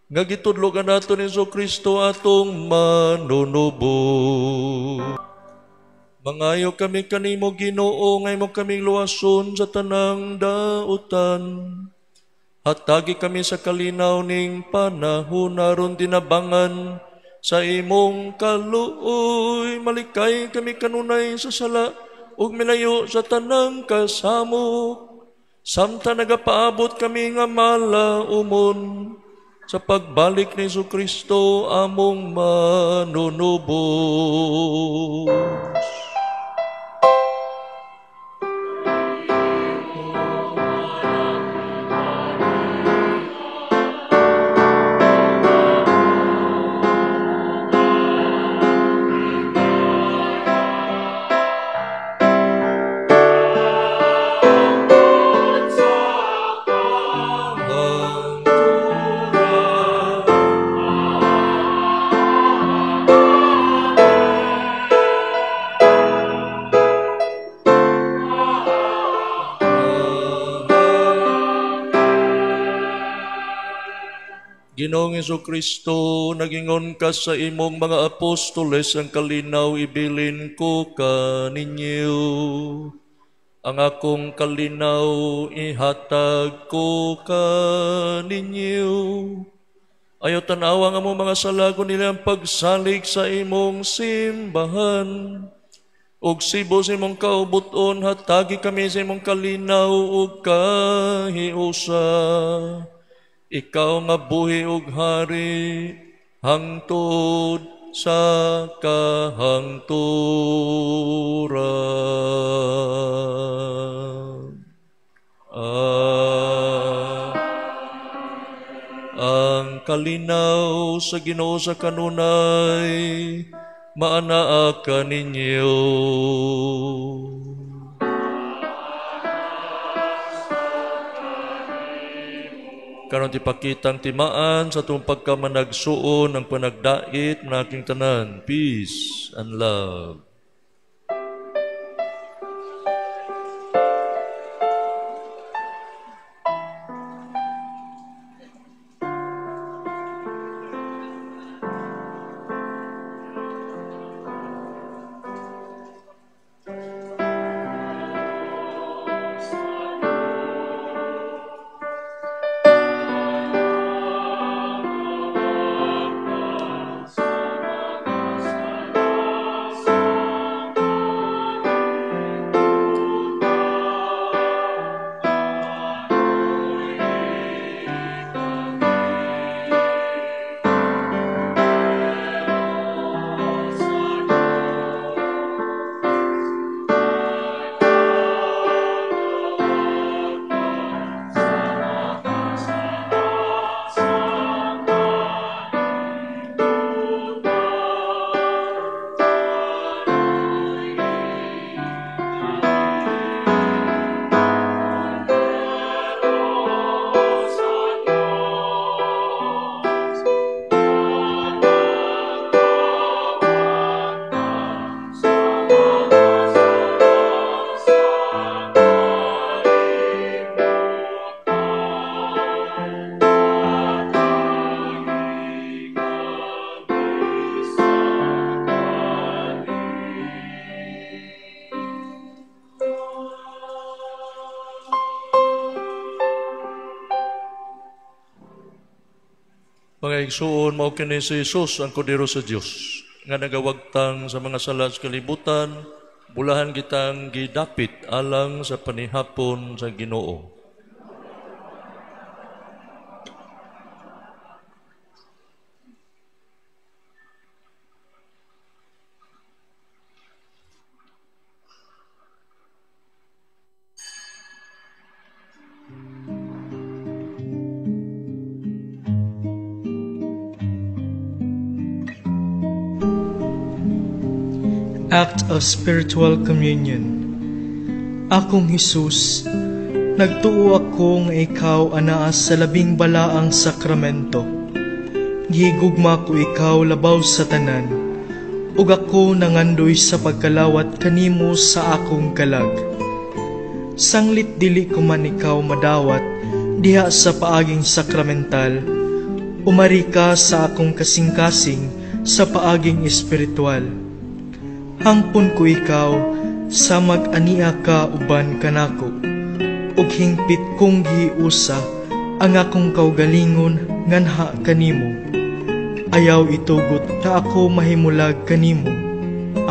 nga gitudlogan nato ni Kristo atong manunubo. Mangayo kami kanimo Ginoo nga imo kaming luwason sa tanang dautan. Hatagi kami sa kalinaw ning panahon aron tinabangan sa imong kaluoy. Malikay kami kanunay sa sala ug milayo sa tanang kasamok, samtang nagapaabot kami nga malaumon sa pagbalik ni Kristo among manunubos. Ginoong Kristo, nagingon ka sa imong mga apostoles ang kalinaw ibilin ko kaninyo. Ang akong kalinaw ihatag ko kaninyo. Ayaw tanawa nga mo mga salago nila ang pagsalig sa imong simbahan. Og sibo sa imong kaubuton, hatagi kami sa imong kalinaw ug kahiusa. Ikaw nga buhi ug hari, hangtod sa kahangturan. Ang kalinaw sa Ginoo sa kanunay, maanaa ka ninyo. Karon tipakitang timaan sa itong pagkamanagsuon ng panagdait ng aking tanan. Peace and love. Mga igsuon, mao kini si Jesus ang kodero sa Dios nga nagawagtang sa mga sala sa kalibutan, bulahan kitang gidapit alang sa panihapon sa Ginoo. Act of Spiritual Communion. Akong Hesus, nagtuo ako nga ikaw anaa sa labing balaang sakramento. Gihigugma ko ikaw labaw sa tanan, ug ako nangandoy sa pagkalawat kanimo sa akong kalag. Sanglit dili ko man ikaw madawat diha sa paaging sakramental, umari ka sa akong kasing-kasing sa paaging espiritual. Hangpon ko ikaw sa mag-ania ka uban kanako, ug hingpit kong giusa ang akong kaugalingon nganha kanimo. Ayaw itugot na ako mahimulag kanimo.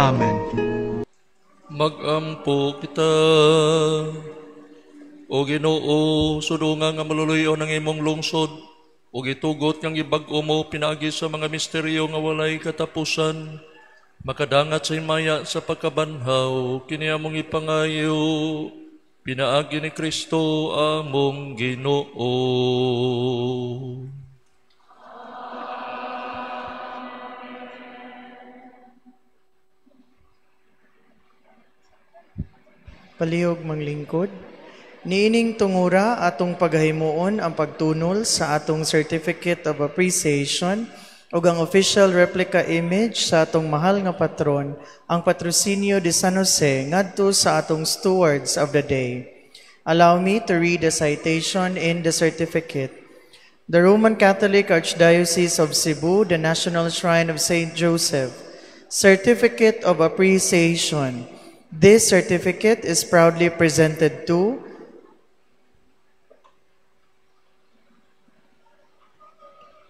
Amen. Magampo kita, o Ginoo, sudungan nga maluluyo ng imong lungsod, o gitugot ng ibag-o mo pinagi sa mga misteryo nga walay katapusan, makadangat sa imaya sa pagkabanhaw, kini among ipangayo, pinaagi ni Kristo among Ginoo. Palihog manglingkod, niining tungura atong paghahimuon ang pagtunol sa atong Certificate of Appreciation ug ang official replica image sa atong mahal nga patron, ang Patrocinio de San Jose, ngadto sa atong Stewards of the Day. Allow me to read the citation in the certificate. The Roman Catholic Archdiocese of Cebu, the National Shrine of St. Joseph, Certificate of Appreciation. This certificate is proudly presented to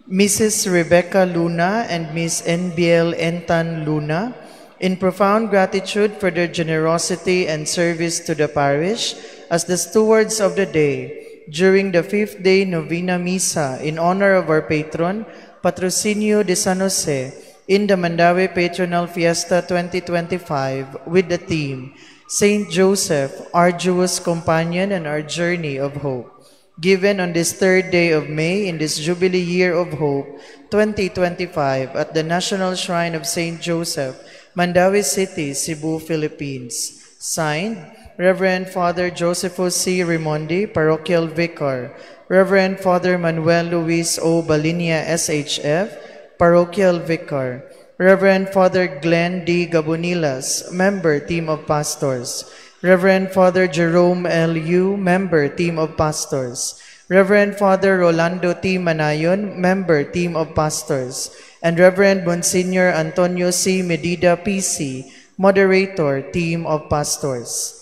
Mrs. Rebecca Luna and Ms. NBL Entan Luna, in profound gratitude for their generosity and service to the parish as the stewards of the day during the 5th day Novena Misa in honor of our patron, Patrocinio de San Jose, in the Mandaue Patronal Fiesta 2025 with the theme, Saint Joseph, Arduous Companion and Our Journey of Hope. Given on this 3rd day of May in this Jubilee Year of Hope 2025 at the National Shrine of St. Joseph, Mandaue City, Cebu, Philippines. Signed, Reverend Father Josephus C. Rimondi, Parochial Vicar. Reverend Father Manuel Luis O. Balinia, SHF, Parochial Vicar. Reverend Father Glenn D. Gabonilas, Member, Team of Pastors. Reverend Father Jerome L.U., Member, Team of Pastors. Reverend Father Rolando T. Manayon, Member, Team of Pastors. And Reverend Monsignor Antonio C. Medida, PC, Moderator, Team of Pastors.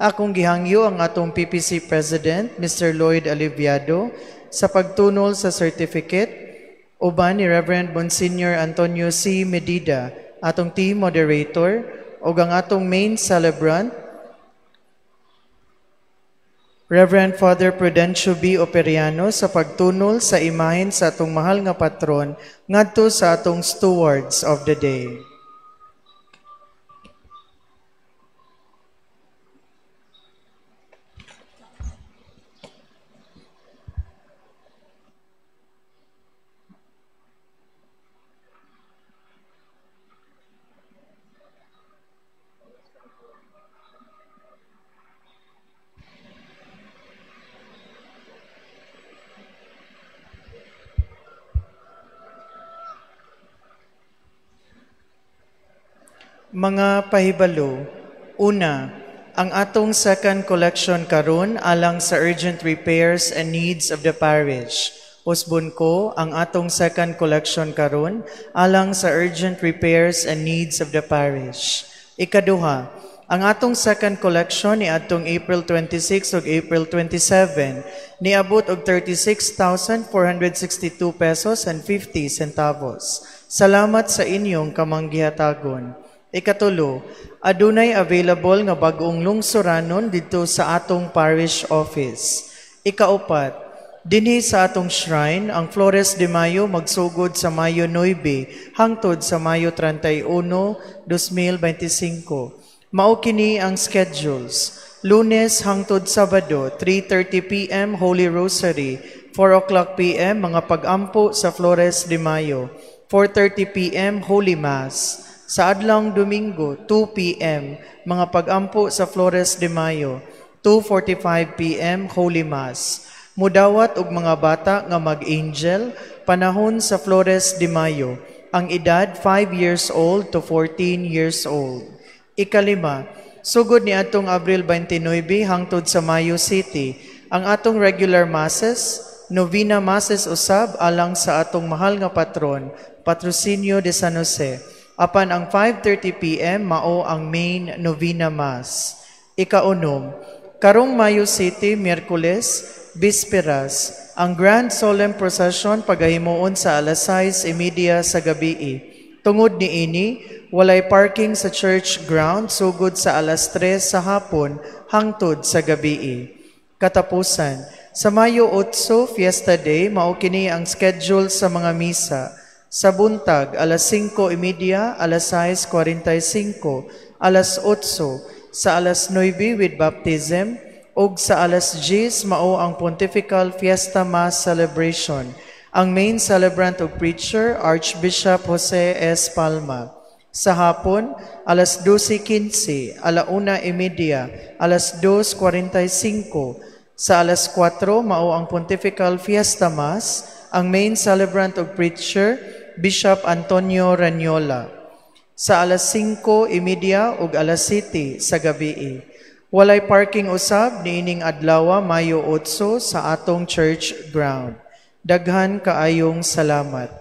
Akong gihangyo ang atong PPC President, Mr. Lloyd Aliviado, sa pagtunol sa certificate, uban ni Reverend Monsignor Antonio C. Medida, atong Team Moderator, o ang atong main celebrant, Reverend Father Prudencio B. Operiano, sa pagtunol sa imahen sa atong mahal nga patron ngadto sa atong Stewards of the Day. Mga pahibalo, una, ang atong second collection karon alang sa urgent repairs and needs of the parish. Usbon ko ang atong second collection karon alang sa urgent repairs and needs of the parish. Ikaduha, Ang atong second collection ni atong April 26 ug April 27 niabot og 36,462 pesos and 50 centavos. Salamat sa inyong kamanggihatagon. Ikatulo, adunay available nga bag-ong lungsuranon dito sa atong parish office. Ikaupat, dinhi sa atong shrine, ang Flores de Mayo magsugod sa Mayo 9 hangtod sa Mayo 31, 2025. Mao kini ang schedules. Lunes hangtod Sabado, 3:30 p.m. Holy Rosary, 4 o'clock p.m. mga pag-ampo sa Flores de Mayo, 4:30 p.m. Holy Mass. Sa adlang Domingo, 2 p.m. mga pag-ampo sa Flores de Mayo, 2:45 p.m. Holy Mass. Mudawat og mga bata nga mag-angel panahon sa Flores de Mayo. Ang edad 5 years old to 14 years old. Ikalima, sugod ni atong Abril 29 hangtod sa Mayo City, ang atong regular masses, novena masses usab alang sa atong mahal nga patron, Patrocinio de San Jose. Apan ang 5:30 p.m. mao ang main novena mass. Ikaunom, karong Mayo City, Miyerkules, Bisperas, ang Grand Solemn Procession pagahimuon sa alas 6:30 sa gabi. Tungod ni ini, walay parking sa church ground sugod sa alas 3 sa hapon hangtod sa gabi. Katapusan, sa Mayo 8, Fiesta Day, mao kini ang schedule sa mga misa. Sa buntag, alas 5:30, alas 6:45, alas 8, sa alas 9 with baptism, ug sa alas 10 mao ang Pontifical Fiesta Mass celebration. Ang main celebrant ug preacher, Archbishop Jose S. Palma. Sa hapon, alas 12:15, alauna 1:30, alas 2:45, sa alas 4 mao ang Pontifical Fiesta Mass, ang main celebrant ug preacher, Bishop Antonio Ranyola. Sa alas 5:30 ug alas 7 sa gabi. Walay parking usab niining adlaw Mayo 8 sa atong church ground. Daghan kaayong salamat.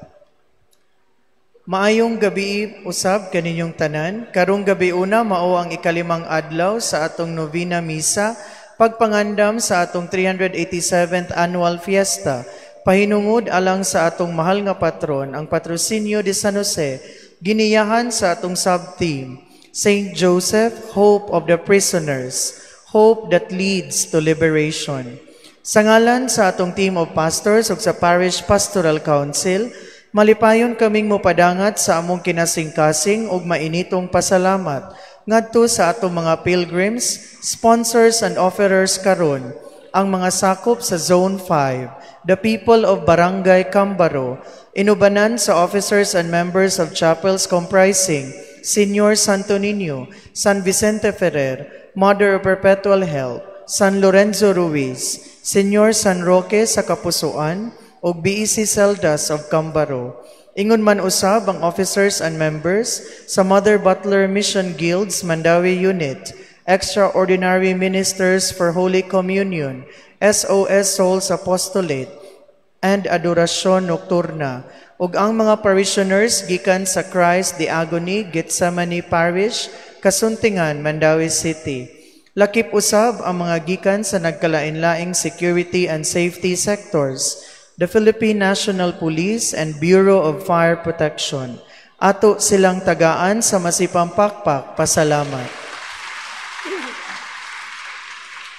Maayong gabi usab kaninyong tanan. Karong gabi una mao ang ikalimang adlaw sa atong novena misa, pagpangandam sa atong 387th annual fiesta. Pahinungod alang sa atong mahal nga patron, ang Patrocinio de San Jose, giniyahan sa atong sub-theme, Saint Joseph, Hope of the Prisoners, Hope that Leads to Liberation. Sa ngalan sa atong team of pastors ug sa Parish Pastoral Council, malipayon kaming mopadangat sa among kinasing-kasing ug mainitong pasalamat ngadto sa atong mga pilgrims, sponsors and offerers karon, ang mga sakop sa Zone 5, the people of Barangay Cambaro, inubanan sa officers and members of chapels comprising Señor Santo Niño, San Vicente Ferrer, Mother of Perpetual Help, San Lorenzo Ruiz, Señor San Roque sa Kapusoan, ug BEC Celdas of Cambaro. Ingon man usab ang officers and members sa Mother Butler Mission Guild's Mandawi Unit, Extraordinary Ministers for Holy Communion, SOS Souls Apostolate, and Adoracion Nocturna, ug ang mga parishioners gikan sa Christ the Agony, Gethsemane Parish, Kasuntingan, Mandawi City. Lakip usab ang mga gikan sa nagkalain-laing security and safety sectors, the Philippine National Police and Bureau of Fire Protection. Ato silang tagaan sa masipang pakpak, pasalamat.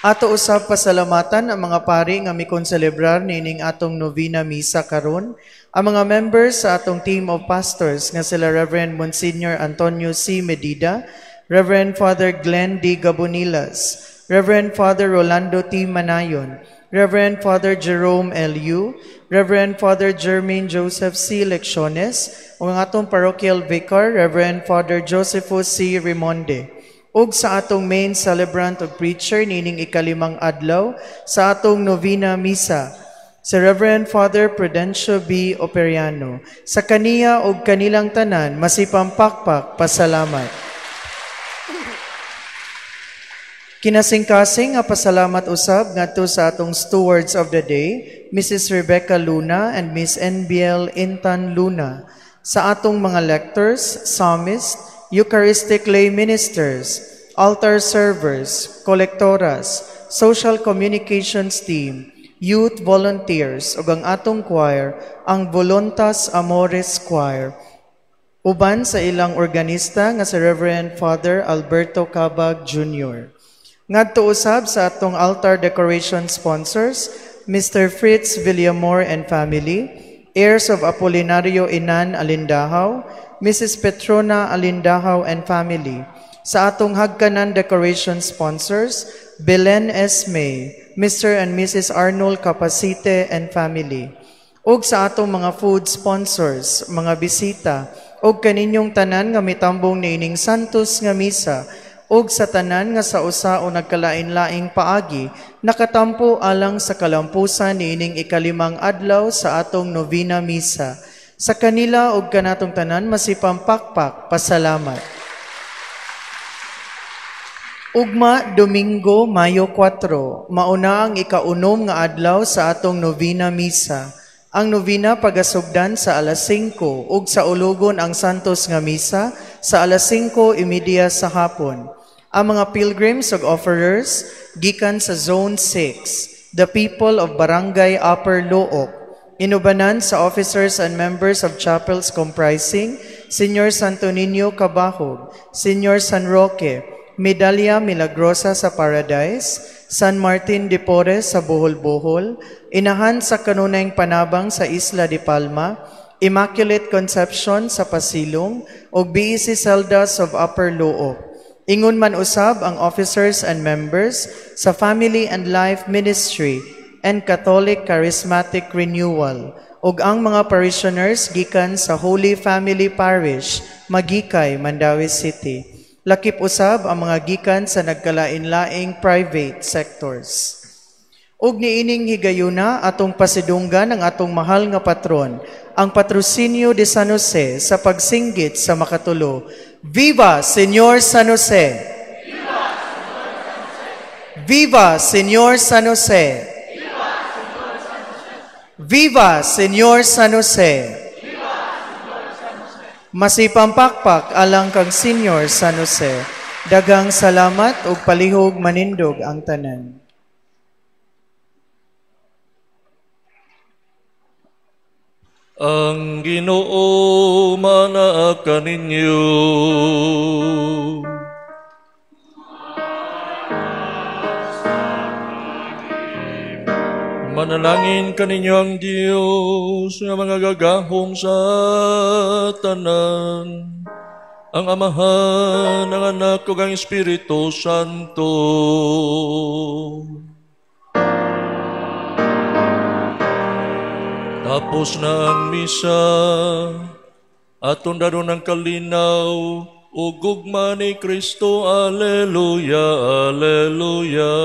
Ato usab pasalamatan ang mga pari nga mikonselebrar nining atong novena misa karon, ang mga members sa atong team of pastors nga sila Reverend Monsignor Antonio C. Medida, Reverend Father Glenn D. Gabonilas, Reverend Father Rolando T. Manayon, Reverend Father Jerome L.U., Reverend Father Jermaine Joseph C. Lecciones, o ang atong parochial vicar, Reverend Father Josephus C. Rimonde, ug sa atong main celebrant o preacher nining ikalimang adlaw sa atong novena misa, si Reverend Father Prudencio B. Operiano. Sa kaniya ug kanilang tanan, masipang pakpak, pasalamat. Kinasing-kasing nga pasalamat usab ngadto sa atong stewards of the day, Mrs. Rebecca Luna and Miss NBL Intan Luna, sa atong mga lectors, psalmists, Eucharistic lay ministers, altar servers, collectoras, social communications team, youth volunteers, ug ang atong choir, ang Voluntas Amores Choir. Uban sa ilang organista nga si Reverend Father Alberto Cabag Jr. Ngadto usab sa atong altar decoration sponsors, Mr. Fritz Villamor and family, heirs of Apolinario Inan Alindahaw, Mrs. Petrona Alindahaw and family. Sa atong hagkanan decoration sponsors, Belen S. May, Mr. and Mrs. Arnold Capacite and family. Ug sa atong mga food sponsors, mga bisita, ug kaninyong tanan nga mitambong niining Santos nga misa, ug sa tanan nga sa usa o nagkalain-laing paagi, nakatampo alang sa kalampusan niining ikalimang adlaw sa atong novena misa. Sa kanila ug kanatong tanan masipang pakpak, pasalamat. Ugma, Domingo, Mayo 4, mauna ang ikaunom nga adlaw sa atong novena misa. Ang novena pagasugdan sa alas 5 ug sa ulogon ang Santos nga misa sa alas 5:30 sa hapon. Ang mga pilgrims ug offerers gikan sa Zone 6, the people of Barangay Upper Look, inubanan sa officers and members of chapels comprising Senior Santo Niño Cabahog, Senior San Roque, Medalya Milagrosa sa Paradise, San Martin de Porres sa Bohol-Bohol, Inahan sa Kanunayng Panabang sa Isla de Palma, Immaculate Conception sa Pasilong, ug BEC Celdas of Upper Look. Ingon man usab ang officers and members sa Family and Life Ministry and Catholic Charismatic Renewal, ug ang mga parishioners gikan sa Holy Family Parish, Magikay, Mandawi City. Lakip usab ang mga gikan sa nagkalain-laing private sectors. Ug niining higayuna atong pasidunggan ang atong mahal nga patron, ang Patrocinio de San Jose sa pagsinggit sa makatulo. Viva Señor San Jose! Viva Señor San Jose! Viva Señor San Jose! Masipang pakpak alang kang Senior San Jose. Dagang salamat ug palihog manindog ang tanan. Ang Ginoo manaa kaninyo. Manalangin kaninyo ang Diyos nga mga gagahom sa tanan, ang Amahan, ang Anak ug ang Espiritu Santo. Tapos na ang misa, aton daron ang kalinaw, ug gugma ni Kristo, Alleluia, Alleluia.